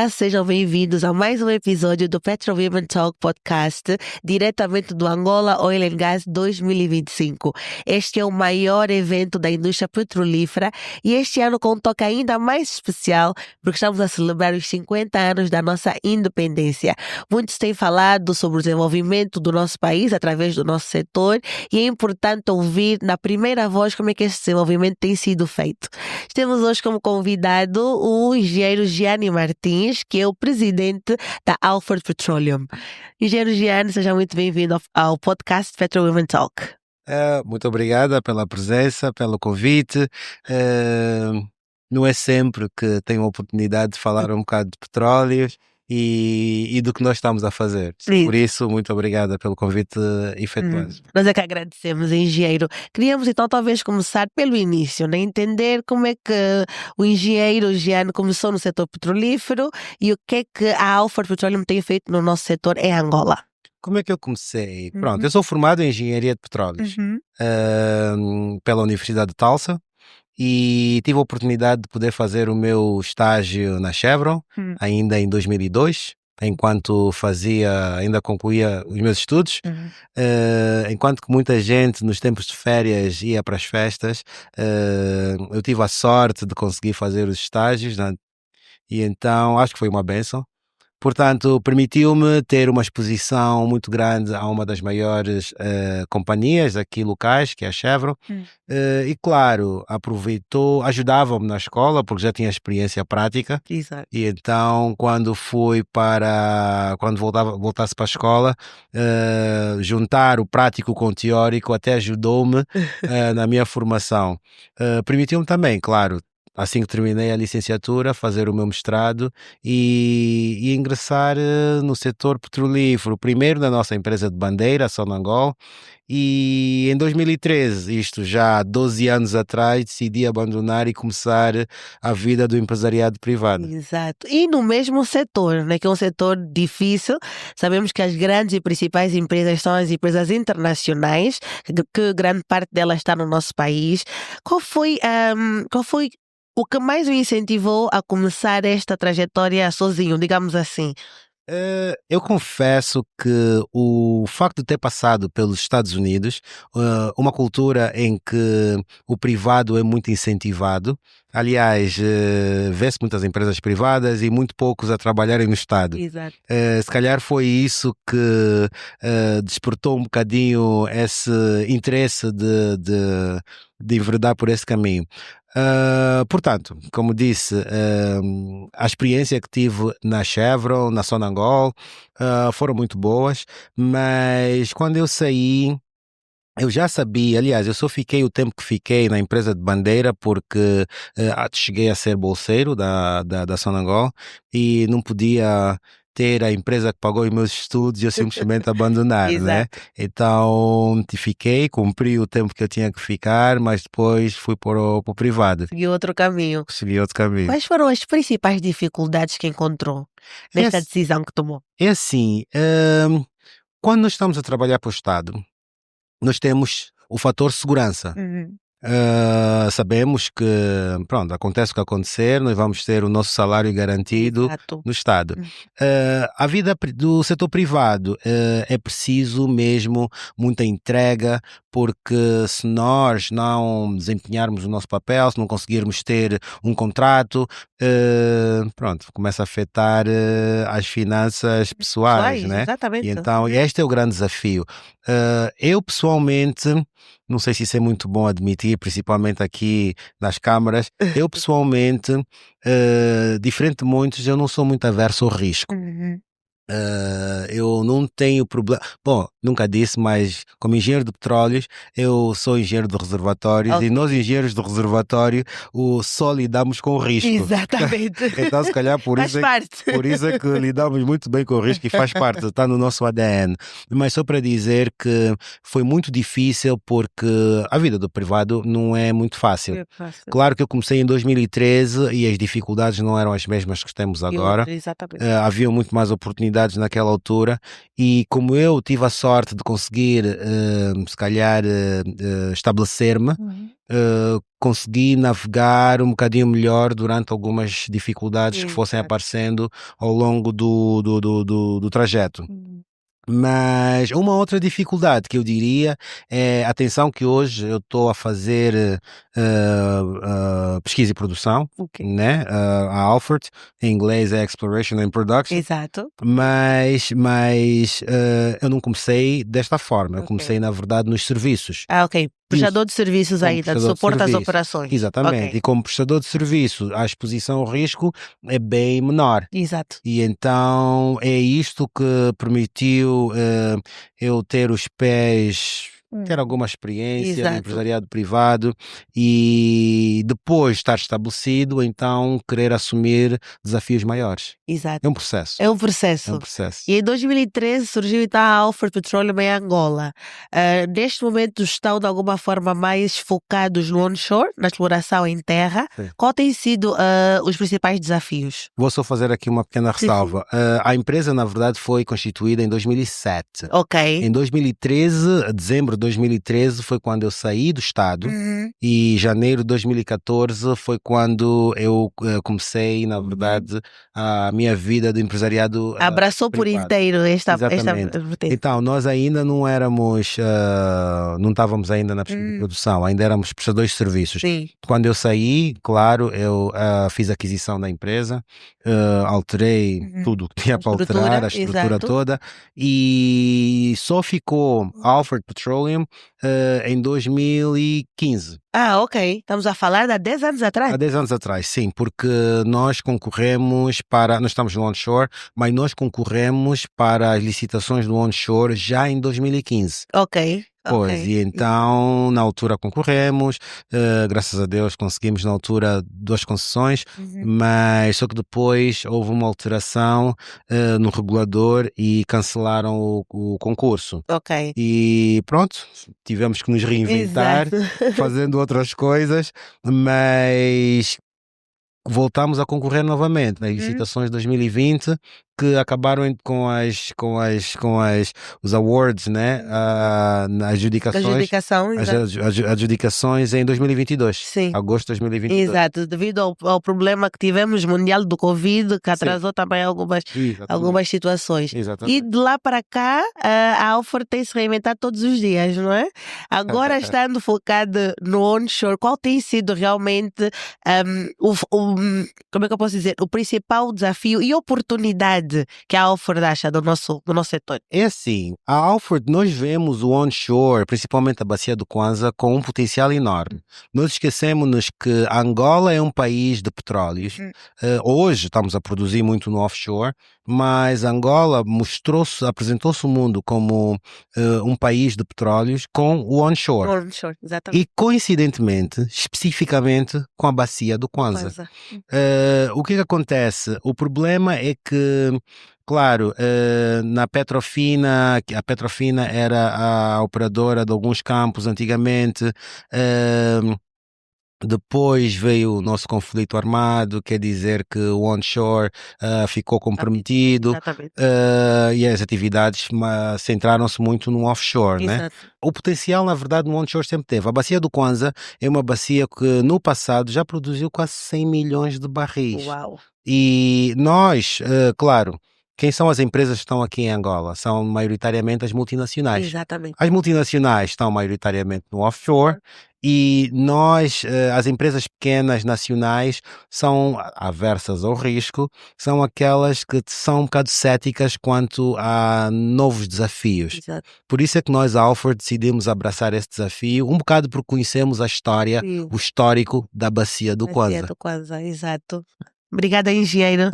Olá, sejam bem-vindos a mais um episódio do Petro Women Talk Podcast, diretamente do Angola Oil and Gas 2025. Este é o maior evento da indústria petrolífera e este ano com um toque ainda mais especial, porque estamos a celebrar os 50 anos da nossa independência. Muitos têm falado sobre o desenvolvimento do nosso país através do nosso setor e é importante ouvir na primeira voz como é que este desenvolvimento tem sido feito. Temos hoje como convidado o engenheiro Gianni Martins, que é o presidente da Alford Petroleum. Engenheiro Gianni, seja muito bem-vindo ao podcast Petro Women Talk. Muito obrigada pela presença, pelo convite. Não é sempre que tenho a oportunidade de falar um bocado de petróleos e do que nós estamos a fazer. Sim. Por isso, muito obrigada pelo convite efetuado. Nós é que agradecemos, engenheiro. Queríamos então talvez começar pelo início, né? Entender como é que o engenheiro Gianni começou no setor petrolífero e o que é que a Alford Petroleum tem feito no nosso setor em Angola. Como é que eu comecei? Pronto, eu sou formado em Engenharia de Petróleos pela Universidade de Tulsa e tive a oportunidade de poder fazer o meu estágio na Chevron, ainda em 2002, enquanto ainda concluía os meus estudos. Enquanto que muita gente nos tempos de férias ia para as festas, eu tive a sorte de conseguir fazer os estágios, né? E então acho que foi uma bênção. Portanto, permitiu-me ter uma exposição muito grande a uma das maiores companhias aqui locais, que é a Chevron. E claro, ajudava-me na escola, porque já tinha experiência prática. Exato. E então, quando voltasse para a escola, juntar o prático com o teórico até ajudou-me na minha formação. Permitiu-me também, claro, assim que terminei a licenciatura, fazer o meu mestrado e ingressar no setor petrolífero, primeiro na nossa empresa de bandeira, a Sonangol, e em 2013, isto já há 12 anos atrás, decidi abandonar e começar a vida do empresariado privado. Exato. E no mesmo setor, né, que é um setor difícil, sabemos que as grandes e principais empresas são as empresas internacionais, que grande parte delas está no nosso país. Qual foi o que mais o incentivou a começar esta trajetória sozinho, digamos assim? Eu confesso que o facto de ter passado pelos Estados Unidos, uma cultura em que o privado é muito incentivado, aliás, vê-se muitas empresas privadas e muito poucos a trabalharem no Estado. Exato. Se calhar foi isso que despertou um bocadinho esse interesse de enveredar por esse caminho. Portanto, como disse, a experiência que tive na Chevron, na Sonangol, foram muito boas, mas quando eu saí, eu já sabia, aliás, eu só fiquei o tempo que fiquei na empresa de bandeira porque cheguei a ser bolseiro da Sonangol e não podia ter a empresa que pagou os meus estudos e eu simplesmente abandonar, né? Então, fiquei, cumpri o tempo que eu tinha que ficar, mas depois fui para o privado. Segui outro caminho. Segui outro caminho. Quais foram as principais dificuldades que encontrou nesta decisão que tomou? É assim, quando nós estamos a trabalhar para o Estado, nós temos o fator segurança. Sabemos que, pronto, acontece o que acontecer, nós vamos ter o nosso salário garantido. Exato. No Estado. A vida do setor privado é preciso mesmo muita entrega, porque se nós não desempenharmos o nosso papel, se não conseguirmos ter um contrato, pronto, começa a afetar as finanças pessoais, né? Exatamente. E então este é o grande desafio. Eu pessoalmente, não sei se isso é muito bom admitir, principalmente aqui nas câmaras, eu pessoalmente, diferente de muitos, eu não sou muito averso ao risco. Eu não tenho problema. Bom, nunca disse, mas como engenheiro de petróleos, eu sou engenheiro de reservatórios e nós engenheiros de reservatório só lidamos com o risco. Exatamente. Então, se calhar por isso é que lidamos muito bem com o risco e faz parte, está no nosso ADN. Mas só para dizer que foi muito difícil porque a vida do privado não é muito fácil. Claro que eu comecei em 2013 e as dificuldades não eram as mesmas que temos agora. Havia muito mais oportunidades naquela altura e como eu tive a sorte de conseguir se calhar estabelecer-me, consegui navegar um bocadinho melhor durante algumas dificuldades que fossem aparecendo ao longo do trajeto. Mas uma outra dificuldade que eu diria é, atenção que hoje eu estou a fazer pesquisa e produção, né? A Alford, em inglês é Exploration and Production. Exato. Mas eu não comecei desta forma, eu comecei na verdade nos serviços. Ok. Prestador de serviços ainda, de suporte às operações. Exatamente. E como prestador de serviço, a exposição ao risco é bem menor. Exato. E então é isto que permitiu eu ter os pés, ter alguma experiência no empresariado privado e depois de estar estabelecido, então querer assumir desafios maiores. Exato. É um processo. É um processo. É um processo. E em 2013 surgiu então a Alford Petroleum em Angola. Neste momento estão de alguma forma mais focados no onshore, na exploração em terra. Sim. Qual tem sido os principais desafios? Vou só fazer aqui uma pequena ressalva. A empresa, na verdade, foi constituída em 2007. Ok. Em 2013, dezembro de 2013, foi quando eu saí do Estado e janeiro de 2014 foi quando eu comecei, na verdade, a minha vida de empresariado abraçou por inteiro esta vertente. Então, nós ainda não éramos, não estávamos ainda na pesquisa de produção, ainda éramos prestadores de serviços. Sim. Quando eu saí, claro, eu fiz a aquisição da empresa, alterei tudo que tinha para alterar, a estrutura toda, e só ficou Alford Petroleum em 2015. Ah, ok. Estamos a falar de há 10 anos atrás? Há 10 anos atrás, sim, porque nós concorremos nós estamos no onshore, mas nós concorremos para as licitações do onshore já em 2015. Ok. Pois, e então na altura concorremos, graças a Deus conseguimos na altura 2 concessões, mas só que depois houve uma alteração no regulador e cancelaram o concurso. Ok. E pronto, tivemos que nos reinventar, fazendo outras coisas, mas voltámos a concorrer novamente nas licitações de 2020, que acabaram com os awards, né? As adjudicações em 2022. Sim. Agosto de 2022. Exato, devido ao problema que tivemos mundial do Covid, que atrasou também algumas situações. Exatamente. E de lá para cá, a Alford tem se reinventado todos os dias, não é? Agora, estando focada no onshore, qual tem sido realmente como é que eu posso dizer, o principal desafio e oportunidade que a Alford acha do nosso setor? É assim, a Alford, nós vemos o onshore, principalmente a bacia do Kwanza, com um potencial enorme. Nós esquecemos que Angola é um país de petróleos. Hoje estamos a produzir muito no offshore, mas Angola apresentou-se ao mundo como um país de petróleos com o onshore. Onshore, exatamente. E coincidentemente, especificamente com a bacia do Kwanza. O que acontece? O problema é que, claro, na Petrofina, a Petrofina era a operadora de alguns campos antigamente, depois veio o nosso conflito armado, quer dizer que o onshore ficou comprometido e as atividades centraram-se muito no offshore, né? O potencial, na verdade, no onshore sempre teve. A bacia do Kwanza é uma bacia que no passado já produziu quase 100 milhões de barris. Uau! E nós, claro, quem são as empresas que estão aqui em Angola? São maioritariamente as multinacionais. Exatamente. As multinacionais estão maioritariamente no offshore e nós, as empresas pequenas nacionais, são aversas ao risco, são aquelas que são um bocado céticas quanto a novos desafios. Exato. Por isso é que nós, a Alford, decidimos abraçar esse desafio, um bocado porque conhecemos a história, o histórico da bacia do Kwanza. Exato. Obrigada, engenheiro.